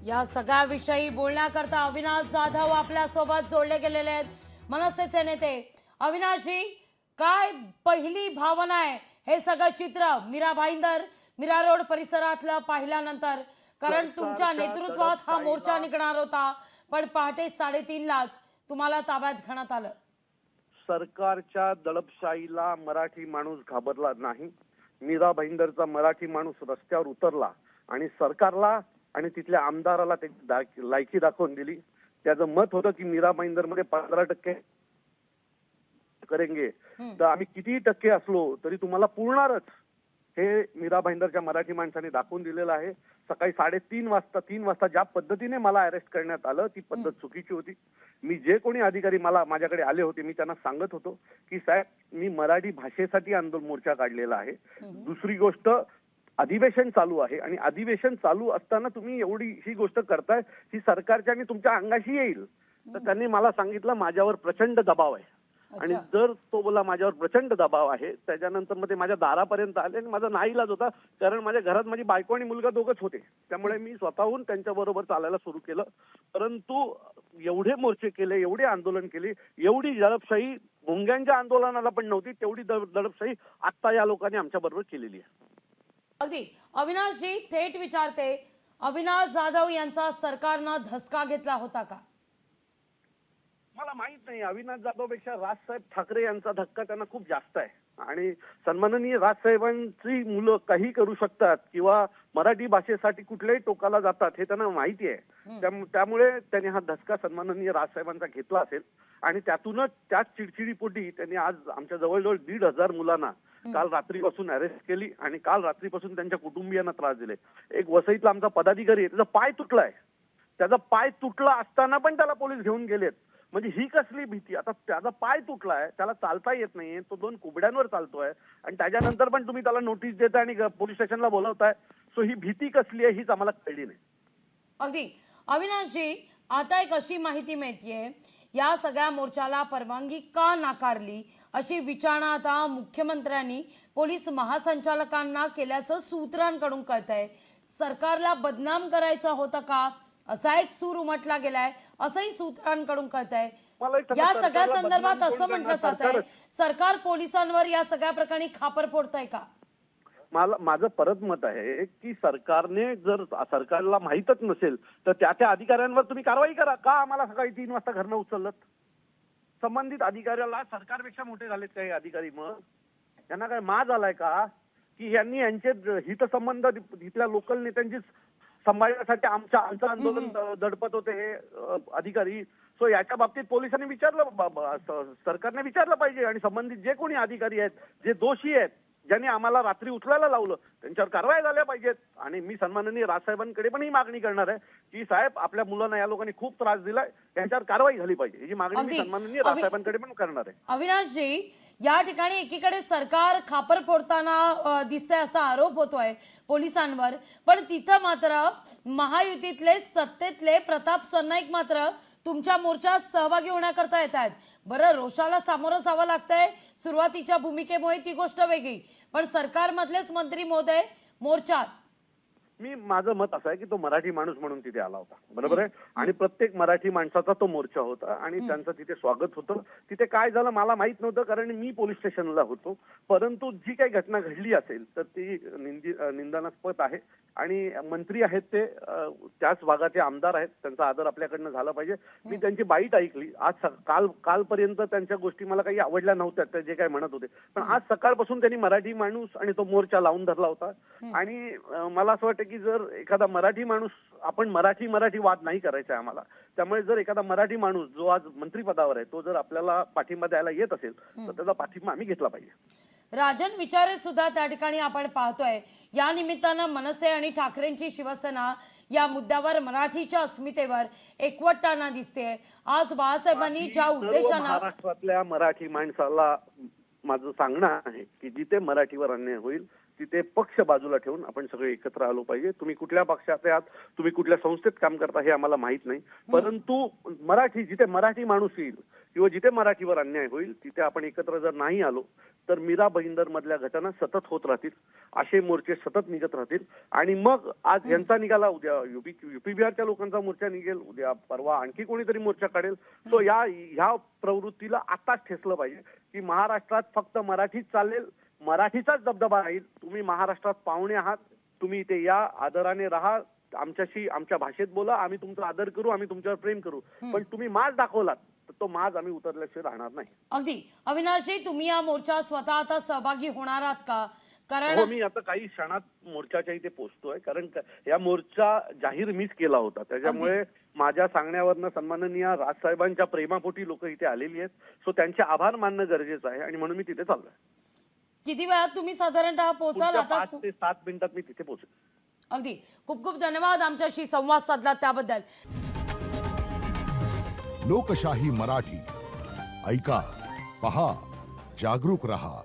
या सगळ्याविषयी बोलण्याकरता अविनाश जाधव आपल्या सोबत जोडले गेलेले आहेत। मनसेचे नेते अविनाशजी, काय पहिली भावना आहे हे सगळं चित्र मीरा भाईंदर मीरा रोड परिसरातलं पाहिल्यानंतर? कारण तुमच्या नेतृत्वात हा मोर्चा निघणार होता, पण पहाटे 3:30लाच तुम्हाला ताब्यात घेण्यात आलं। सरकारच्या दडपशाहीला मराठी माणूस घाबरला नाही। मीरा भाईंदरचा मराठी माणूस रस्त्यावर उतरला आणि सरकारला आणि तिथल्या आमदाराला ते लायकी दाखवून दिली। त्याचं मत होतं की मीरा भाईंदर मध्ये 15% करेंगे, तर आम्ही किती टक्के असलो तरी तुम्हाला पुरणारच, हे मीरा भाईंदरच्या मराठी माणसाने दाखवून दिलेलं आहे। सकाळी 3:30 वाजता ज्या पद्धतीने मला अरेस्ट करण्यात आलं ती पद्धत चुकीची होती। मी जे कोणी अधिकारी माझ्याकडे आले होते मी त्यांना सांगत होतो की साहेब मी मराठी भाषेसाठी आंदोलन मोर्चा काढलेला आहे। दुसरी गोष्ट, अधिवेशन चालू आहे आणि अधिवेशन चालू असताना तुम्ही एवढी ही गोष्ट करताय ही सरकारच्या आणि तुमच्या अंगाशी येईल। तर त्यांनी मला सांगितलं माझ्यावर प्रचंड दबाव आहे आणि जर तो बोला माझ्यावर प्रचंड दबाव आहे, त्याच्यानंतर मग ते माझ्या दारापर्यंत आले आणि माझा नाईलाज होता, कारण माझ्या घरात माझी बायको आणि मुलगा दोघच होते। त्यामुळे मी स्वतःहून त्यांच्या बरोबर चालायला सुरू केलं। परंतु एवढे मोर्चे केले, एवढे आंदोलन केले, एवढी दडपशाही भोंग्यांच्या आंदोलनाला पण नव्हती, तेवढी दडपशाही आता या लोकांनी आमच्या बरोबर केलेली आहे। अगदी अविनाशजी, थेट विचारते, अविनाश जाधव यांचा सरकारनं धसका घेतला होता का? मला माहित नाही, अविनाश जाधवपेक्षा राजसाहेब ठाकरे यांचा धक्का त्यांना खूप जास्त आहे आणि सन्माननीय राजसाहेबांची मुलं काही करू शकतात किंवा मराठी भाषेसाठी कुठल्याही टोकाला जातात हे त्यांना माहिती आहे। त्यामुळे त्यांनी हा धसका सन्माननीय राजसाहेबांचा घेतला असेल आणि त्यातूनच त्याच चिडचिडीपोटी त्यांनी आज आमच्या जवळजवळ 1,500 मुलांना काल रात्रीपासून अरेस्ट केली आणि काल रात्रीपासून त्यांच्या कुटुंबियांना त्रास दिले। एक वसईतला आमचा पदाधिकारी आहे, त्याचा पाय तुटलाय, त्याचा पाय तुटला असताना पण त्याला पोलीस घेऊन गेलेत। म्हणजे ही कसली भीती? आता त्याचा पाय तुटलाय, त्याला चालता येत नाहीये, तो 2 कुबड्यांवर चालतोय आणि त्याच्यानंतर पण तुम्ही त्याला नोटीस देताय आणि पोलीस स्टेशनला बोलवताय। सो ही भीती कसली आहे हीच आम्हाला कळली नाही। अगदी अविनाशजी, आता एक अशी माहिती मिळतीये, या सगळ्या मोर्चाला परवानगी का नाकारली अशी विचारणा आता मुख्यमंत्र्यांनी पोलीस महासंचालकांना केल्याचं सूत्रांकडून कळतंय। सरकारला बदनाम करायचं होतं का असा एक सूर उमटला गेलाय, असंही सूत्रांकडून कळतंय। या सगळ्या संदर्भात असं म्हटलं जात आहे सरकार पोलिसांवर या सगळ्या प्रकरणी खापर फोडतंय का? माझं परत मत आहे की सरकारने जर सरकारला माहीतच नसेल तर त्या अधिकाऱ्यांवर तुम्ही कारवाई करा। का आम्हाला सकाळी 3 वाजता घरनं उचललं? संबंधित अधिकाऱ्याला सरकारपेक्षा मोठे झालेत काही अधिकारी, मग यांना काय माज आलाय का की यांनी यांचे हितसंबंध इथल्या लोकल नेत्यांची सांभाळण्यासाठी आमचं आंदोलन दडपत होते हे अधिकारी। सो याच्या बाबतीत पोलिसांनी विचारलं, सरकारने विचारलं पाहिजे आणि संबंधित जे कोणी अधिकारी आहेत, जे दोषी आहेत, ज्यांनी आम्हाला रात्री उचलायला लावलं, त्यांच्यावर कारवाई झाल्या पाहिजेत। आणि मी सन्माननीय राजसाहेबांकडे पण ही मागणी करणार आहे की साहेब आपल्या मुलांना या लोकांनी खूप त्रास दिलाय, त्यांच्यावर कारवाई झाली पाहिजे, ही मागणी मी सन्माननीय राजसाहेबांकडे पण करणार आहे। अविनाशजी, या ठिकाणी एकीकडे सरकार खापर फोडताना दिसतंय असा आरोप होतोय पोलिसांवर, पण तिथं मात्र महायुतीतले सत्तेतले प्रताप सरनाईक मात्र तुमच्या मोर्चात सहभागी होण्याकरता येत आहेत। बरं, रोषाला सामोरं जावं लागतंय सुरुवातीच्या भूमिकेमुळे, ती गोष्ट वेगळी, पण सरकारमधलेच मंत्री महोदय मोर्चात। माझं मत असं आहे की तो मराठी माणूस म्हणून तिथे आला होता, बरोबर आहे, आणि प्रत्येक मराठी माणसाचा तो मोर्चा होता आणि त्यांचं तिथे स्वागत होतं। तिथे काय झालं मला माहित नव्हतं कारण मी पोलीस स्टेशनला होतो, परंतु जी काही घटना घडली असेल तर ती निंदनास्पद आहे आणि मंत्री आहेत ते त्याच भागाचे आमदार आहेत, त्यांचा आदर आपल्याकडनं झाला पाहिजे। मी त्यांची बाईट ऐकली आज कालपर्यंत त्यांच्या गोष्टी मला काही आवडल्या नव्हत्या, ते जे काही म्हणत होते, पण आज सकाळपासून त्यांनी मराठी माणूस आणि तो मोर्चा लावून धरला होता। आणि मला असं वाटतं की जर एखादा मराठी माणूस, आपण मराठी वाद नाही करायचा आहे आम्हाला, त्यामुळे जर एखादा मराठी माणूस जो आज मंत्रिपदावर आहे तो जर आपल्याला पाठिंबा द्यायला येत असेल तर त्याचा पाठिंबा आम्ही घेतला पाहिजे। राजन विचारे सुद्धा त्या ठिकाणी आपण पाहतोय, या निमित्तानं मनसे आणि ठाकरेंची शिवसेना या मुद्द्यावर मराठीच्या अस्मितेवर एकवटताना दिसते। आज बाळासाहेबांनी ज्या उद्देशानं महाराष्ट्रातल्या मराठी माणसाला माझं सांगणं आहे की जिथे मराठीवर अन्याय होईल तिथे पक्ष बाजूला ठेवून आपण सगळे एकत्र आलो पाहिजे. तुम्ही कुठल्या पक्षात आहात, तुम्ही कुठल्या संस्थेत काम करता हे आम्हाला माहित नाही, परंतु जिथे मराठी माणूस येईल किंवा जिथे मराठीवर अन्याय होईल तिथे आपण एकत्र जर नाही आलो तर मीरा भाईंदर मधल्या घटना सतत होत राहतील, असे मोर्चे सतत निघत राहतील. आणि मग आज यांचा निघाला, उद्या युपी बिहारच्या लोकांचा मोर्चा निघेल, उद्या परवा आणखी कोणीतरी मोर्चा काढेल. तो ह्या प्रवृत्तीला आताच ठेचलं पाहिजे की महाराष्ट्रात फक्त मराठीच चालेल, मराठीचाच दबदबा राहील. तुम्ही महाराष्ट्रात पाहुणे आहात, तुम्ही इथे या, आदराने राहा, आमच्याशी आमच्या भाषेत बोला, आम्ही तुमचा आदर करू, आम्ही तुमच्यावर प्रेम करू. पण तुम्ही माज दाखवलात तर तो माज आम्ही उतरल्याशिवाय राहणार नाही. अगदी. अविनाशजी, तुम्ही या मोर्चात स्वतः आता सहभागी होणार आहात का? कारण हो, मी आता काही क्षणात मोर्चाच्या इथे पोहोचतोय, कारण या मोर्चा जाहीर मीच केला होता, त्याच्यामुळे माझ्या सांगण्यावरनं सन्माननीय राजसाहेबांच्या प्रेमापोटी लोक इथे आलेली आहेत. सो त्यांचे आभार मानणं गरजेचं आहे आणि म्हणून मी तिथे चाललोय. किती वेळात तुम्ही साधारणतः पोहोचाल? पुढच्या आता 5 ते 7 मिनिटात मी तिथे पोहोचेन. अगदी. खूप खूप धन्यवाद आमच्याशी संवाद साधला त्याबद्दल. लोकशाही मराठी ऐका, पहा, जागरूक रहा.